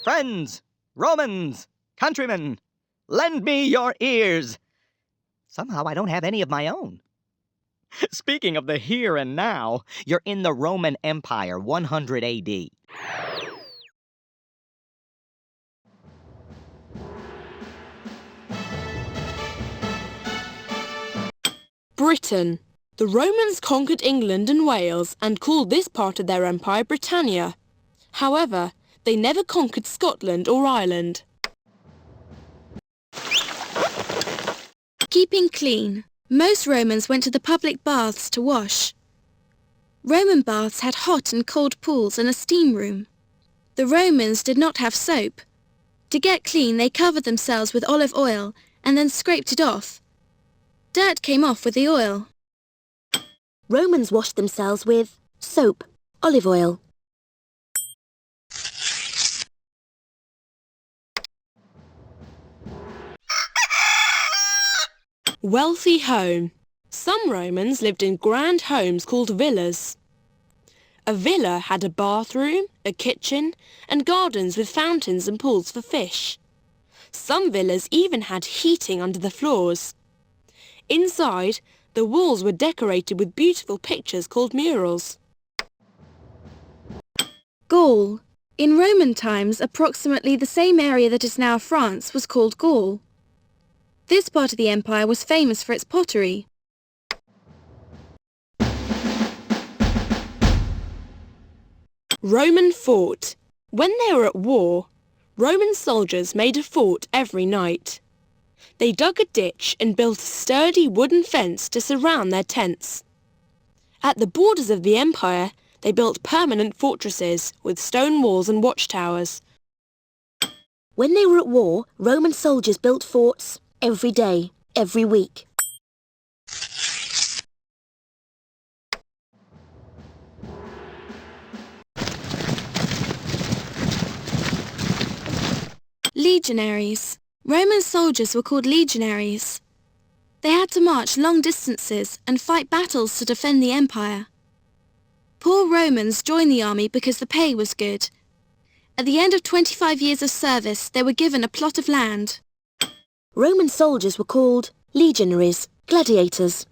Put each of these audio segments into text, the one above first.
Friends, Romans, countrymen, lend me your ears. Somehow I don't have any of my own. Speaking of the here and now, you're in the Roman Empire, 100 AD. Britain. The Romans conquered England and Wales and called this part of their empire Britannia. However, they never conquered Scotland or Ireland. Keeping clean. Most Romans went to the public baths to wash. Roman baths had hot and cold pools and a steam room. The Romans did not have soap. To get clean, they covered themselves with olive oil and then scraped it off. Dirt came off with the oil. Romans washed themselves with soap, olive oil. Wealthy home. Some Romans lived in grand homes called villas. A villa had a bathroom, a kitchen, and gardens with fountains and pools for fish. Some villas even had heating under the floors. Inside, the walls were decorated with beautiful pictures called murals. Gaul. In Roman times, approximately the same area that is now France was called Gaul. This part of the empire was famous for its pottery. Roman fort. When they were at war, Roman soldiers made a fort every night. They dug a ditch and built a sturdy wooden fence to surround their tents. At the borders of the empire, they built permanent fortresses with stone walls and watchtowers. When they were at war, Roman soldiers built forts every day, every week. Legionaries. Roman soldiers were called legionaries. They had to march long distances and fight battles to defend the empire. Poor Romans joined the army because the pay was good. At the end of 25 years of service, they were given a plot of land. Roman soldiers were called Legionaries, Gladiators.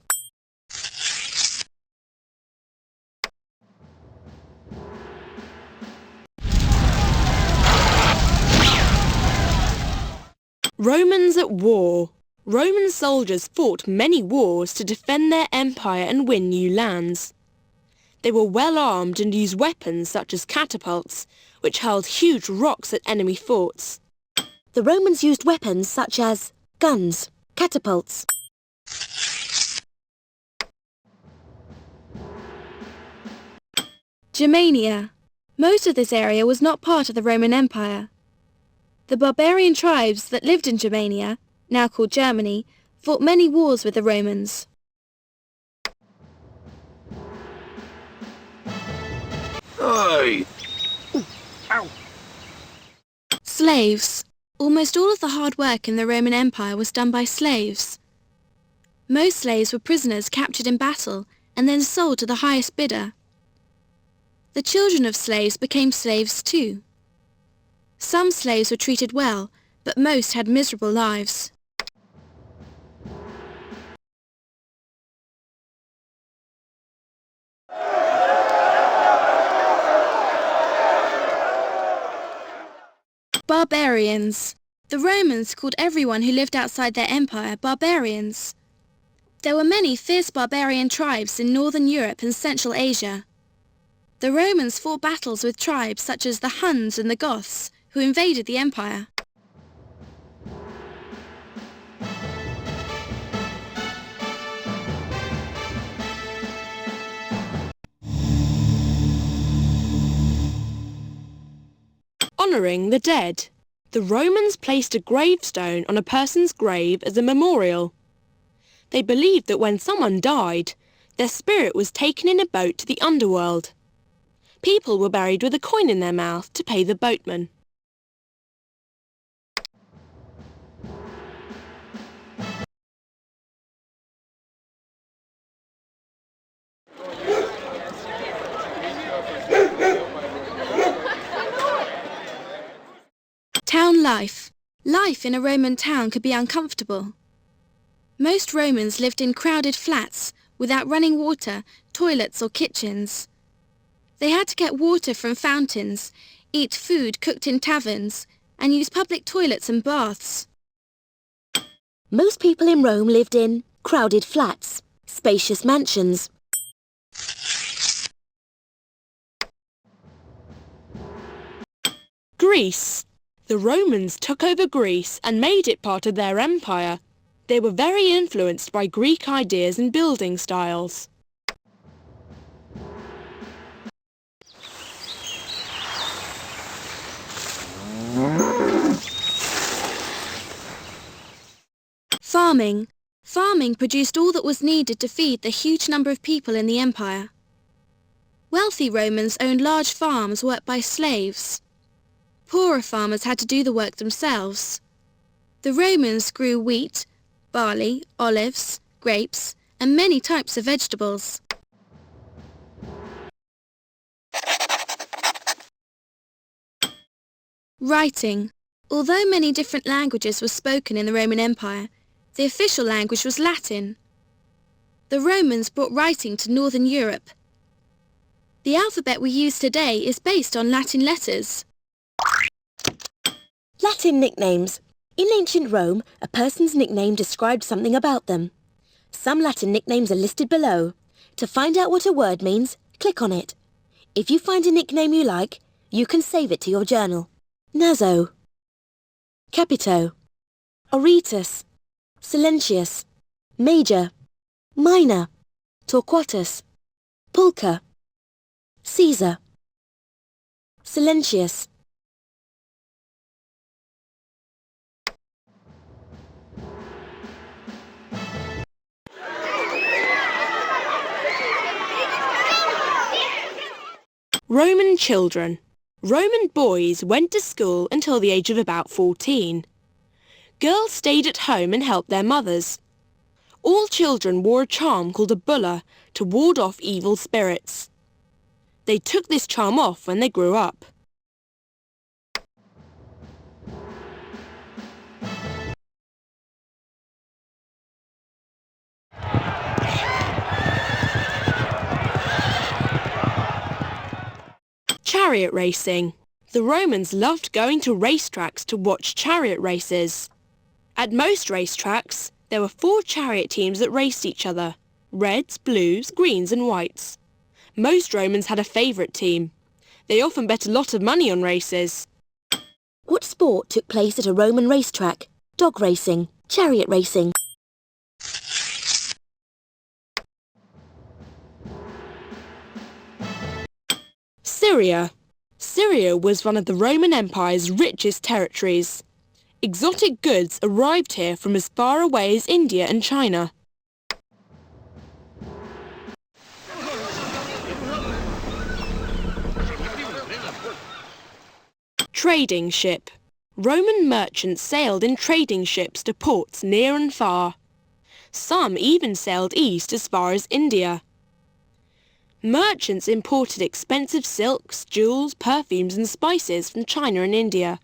Romans at war. Roman soldiers fought many wars to defend their empire and win new lands. They were well armed and used weapons such as catapults, which hurled huge rocks at enemy forts. The Romans used weapons such as guns, catapults. Germania. Most of this area was not part of the Roman Empire. The barbarian tribes that lived in Germania, now called Germany, fought many wars with the Romans. Hey! Ooh, ow. Slaves. Almost all of the hard work in the Roman Empire was done by slaves. Most slaves were prisoners captured in battle and then sold to the highest bidder. The children of slaves became slaves too. Some slaves were treated well, but most had miserable lives. Barbarians. The Romans called everyone who lived outside their empire barbarians. There were many fierce barbarian tribes in northern Europe and Central Asia. The Romans fought battles with tribes such as the Huns and the Goths, who invaded the empire. Honouring the dead. The Romans placed a gravestone on a person's grave as a memorial. They believed that when someone died, their spirit was taken in a boat to the underworld. People were buried with a coin in their mouth to pay the boatman. life. Life in a Roman town could be uncomfortable. Most Romans lived in crowded flats without running water, toilets or kitchens. They had to get water from fountains, eat food cooked in taverns, and use public toilets and baths. Most people in Rome lived in crowded flats, spacious mansions. Greece. The Romans took over Greece and made it part of their empire. They were very influenced by Greek ideas and building styles. Farming. Farming produced all that was needed to feed the huge number of people in the empire. Wealthy Romans owned large farms worked by slaves. Poorer farmers had to do the work themselves. The Romans grew wheat, barley, olives, grapes, and many types of vegetables. Writing. Although many different languages were spoken in the Roman Empire, the official language was Latin. The Romans brought writing to Northern Europe. The alphabet we use today is based on Latin letters. Latin nicknames. In ancient Rome, a person's nickname described something about them. Some Latin nicknames are listed below. To find out what a word means, click on it. If you find a nickname you like, you can save it to your journal. Naso, Capito, Auritus, Silentius, Major, Minor, Torquatus, Pulcher, Caesar, Silentius. Roman children. Roman boys went to school until the age of about 14. Girls stayed at home and helped their mothers. All children wore a charm called a bulla to ward off evil spirits. They took this charm off when they grew up. Chariot racing. The Romans loved going to racetracks to watch chariot races. At most racetracks, there were 4 chariot teams that raced each other: reds, blues, greens and whites. Most Romans had a favourite team. They often bet a lot of money on races. What sport took place at a Roman racetrack? Dog racing, chariot racing. Syria. Syria was one of the Roman Empire's richest territories. Exotic goods arrived here from as far away as India and China. Trading ship. Roman merchants sailed in trading ships to ports near and far. Some even sailed east as far as India. Merchants imported expensive silks, jewels, perfumes and spices from China and India.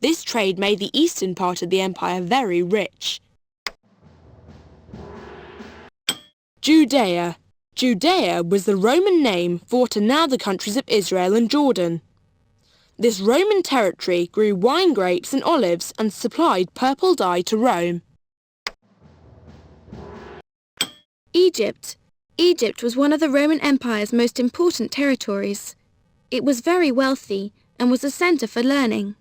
This trade made the eastern part of the empire very rich. Judea. Judea was the Roman name for what are now the countries of Israel and Jordan. This Roman territory grew wine grapes and olives and supplied purple dye to Rome. Egypt. Egypt was one of the Roman Empire's most important territories. It was very wealthy and was a centre for learning.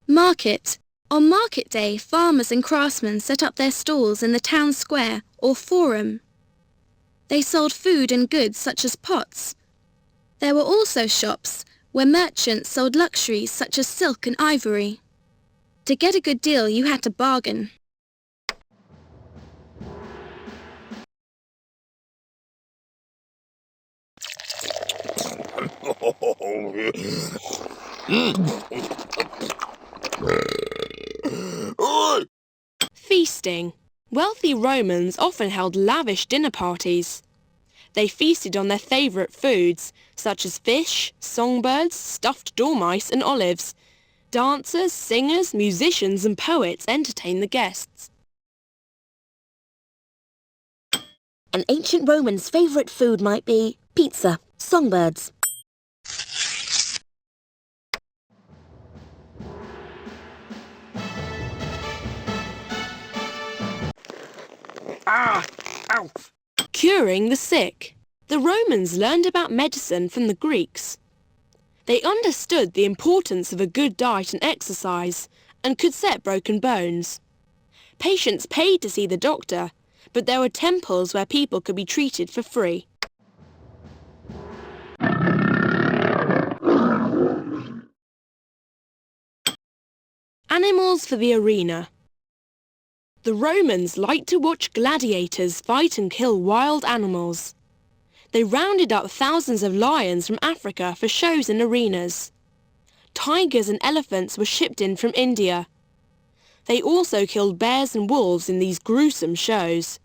Market. On market day, farmers and craftsmen set up their stalls in the town square or forum. They sold food and goods such as pots. There were also shops where merchants sold luxuries such as silk and ivory. To get a good deal, you had to bargain. feasting. Wealthy Romans often held lavish dinner parties. They feasted on their favourite foods, such as fish, songbirds, stuffed dormice and olives. Dancers, singers, musicians and poets entertained the guests. An ancient Roman's favourite food might be pizza, songbirds. Curing the sick. The Romans learned about medicine from the Greeks. They understood the importance of a good diet and exercise and could set broken bones. Patients paid to see the doctor, but there were temples where people could be treated for free. Animals for the arena. The Romans liked to watch gladiators fight and kill wild animals. They rounded up thousands of lions from Africa for shows in arenas. Tigers and elephants were shipped in from India. They also killed bears and wolves in these gruesome shows.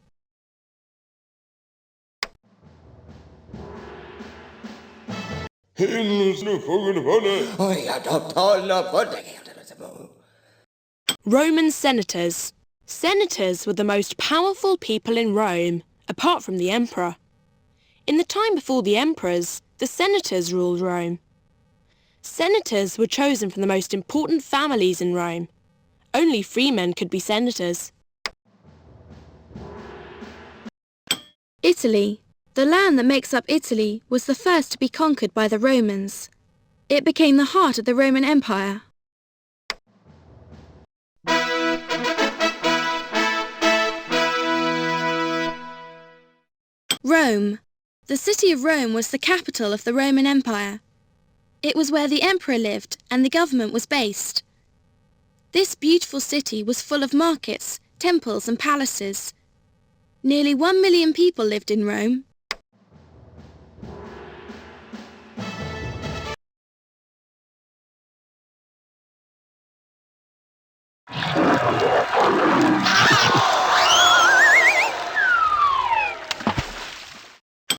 Roman senators. Senators were the most powerful people in Rome, apart from the emperor. In the time before the emperors, the senators ruled Rome. Senators were chosen from the most important families in Rome. Only free men could be senators. Italy. The land that makes up Italy was the first to be conquered by the Romans. It became the heart of the Roman Empire. Rome. The city of Rome was the capital of the Roman Empire. It was where the emperor lived and the government was based. This beautiful city was full of markets, temples and palaces. Nearly 1 million people lived in Rome.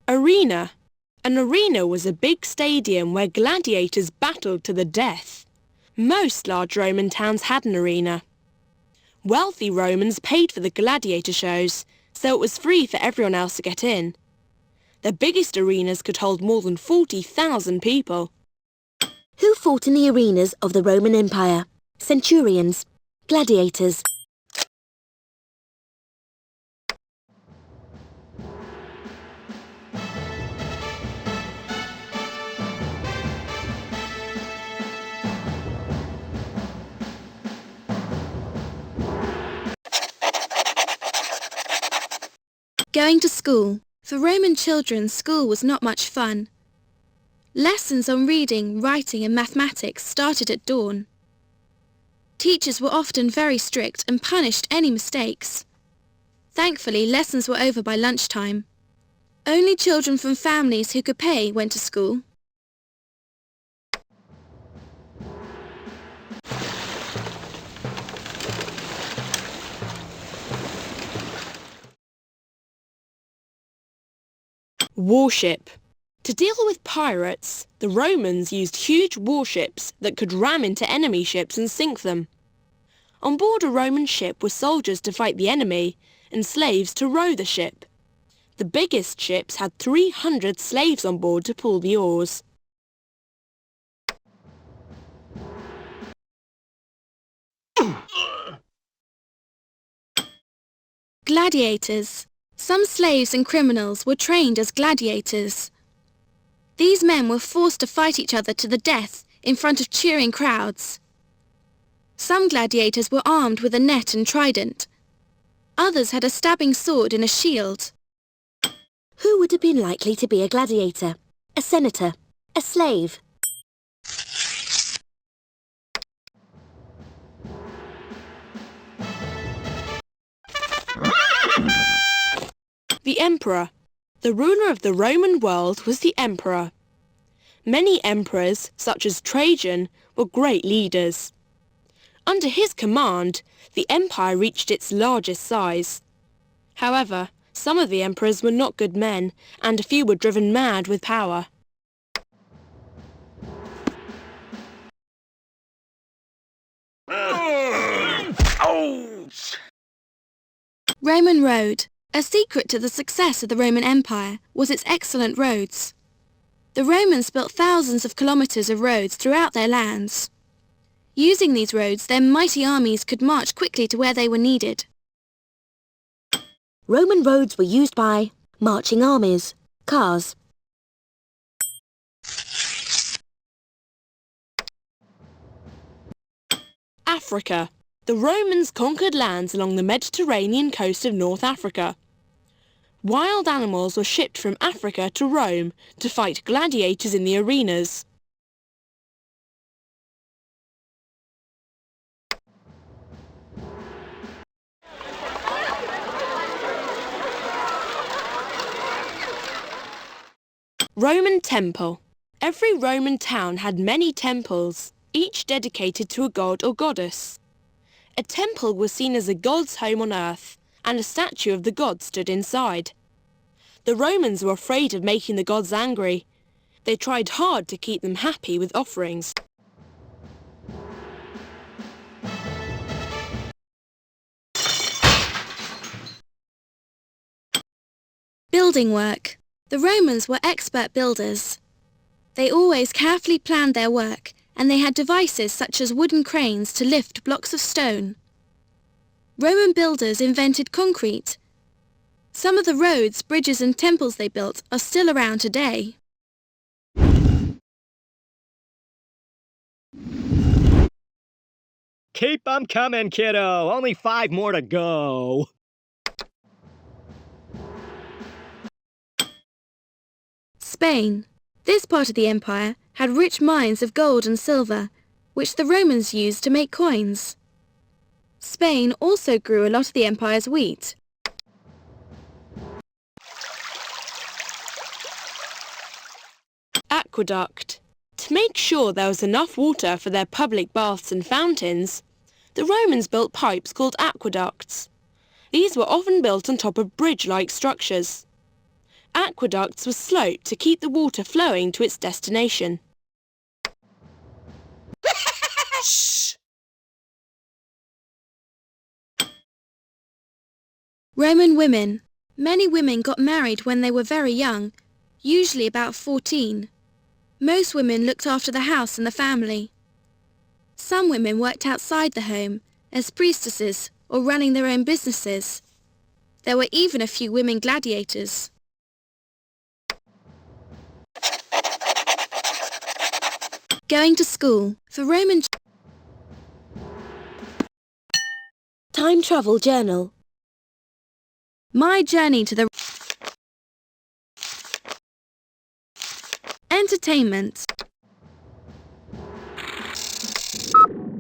Arena. An arena was a big stadium where gladiators battled to the death. Most large Roman towns had an arena. Wealthy Romans paid for the gladiator shows, so it was free for everyone else to get in. The biggest arenas could hold more than 40,000 people. Who fought in the arenas of the Roman Empire? Centurions, gladiators. Going to school. For Roman children, school was not much fun. Lessons on reading, writing and mathematics started at dawn. Teachers were often very strict and punished any mistakes. Thankfully, lessons were over by lunchtime. Only children from families who could pay went to school. Warship. To deal with pirates, the Romans used huge warships that could ram into enemy ships and sink them. On board a Roman ship were soldiers to fight the enemy and slaves to row the ship. The biggest ships had 300 slaves on board to pull the oars. Gladiators. Some slaves and criminals were trained as gladiators. These men were forced to fight each other to the death in front of cheering crowds. Some gladiators were armed with a net and trident. Others had a stabbing sword and a shield. Who would have been likely to be a gladiator? A senator? A slave? The emperor. The ruler of the Roman world was the emperor. Many emperors, such as Trajan, were great leaders. Under his command, the empire reached its largest size. However, some of the emperors were not good men, and a few were driven mad with power. Ouch! Roman road. A secret to the success of the Roman Empire was its excellent roads. The Romans built thousands of kilometres of roads throughout their lands. Using these roads, their mighty armies could march quickly to where they were needed. Roman roads were used by marching armies, cars. Africa. The Romans conquered lands along the Mediterranean coast of North Africa. Wild animals were shipped from Africa to Rome to fight gladiators in the arenas. Roman Temple. Every Roman town had many temples, each dedicated to a god or goddess. A temple was seen as a god's home on earth, and a statue of the god stood inside. The Romans were afraid of making the gods angry. They tried hard to keep them happy with offerings. Building work. The Romans were expert builders. They always carefully planned their work, and they had devices such as wooden cranes to lift blocks of stone. Roman builders invented concrete. Some of the roads, bridges and temples they built are still around today. Keep 'em coming, kiddo. Only 5 more to go. Spain. This part of the empire had rich mines of gold and silver, which the Romans used to make coins. Spain also grew a lot of the empire's wheat. Aqueduct. To make sure there was enough water for their public baths and fountains, the Romans built pipes called aqueducts. These were often built on top of bridge-like structures. Aqueducts were sloped to keep the water flowing to its destination. Roman women. Many women got married when they were very young, usually about 14. Most women looked after the house and the family. Some women worked outside the home, as priestesses or running their own businesses. There were even a few women gladiators. Going to school. For Roman Time travel journal. My journey to the entertainment.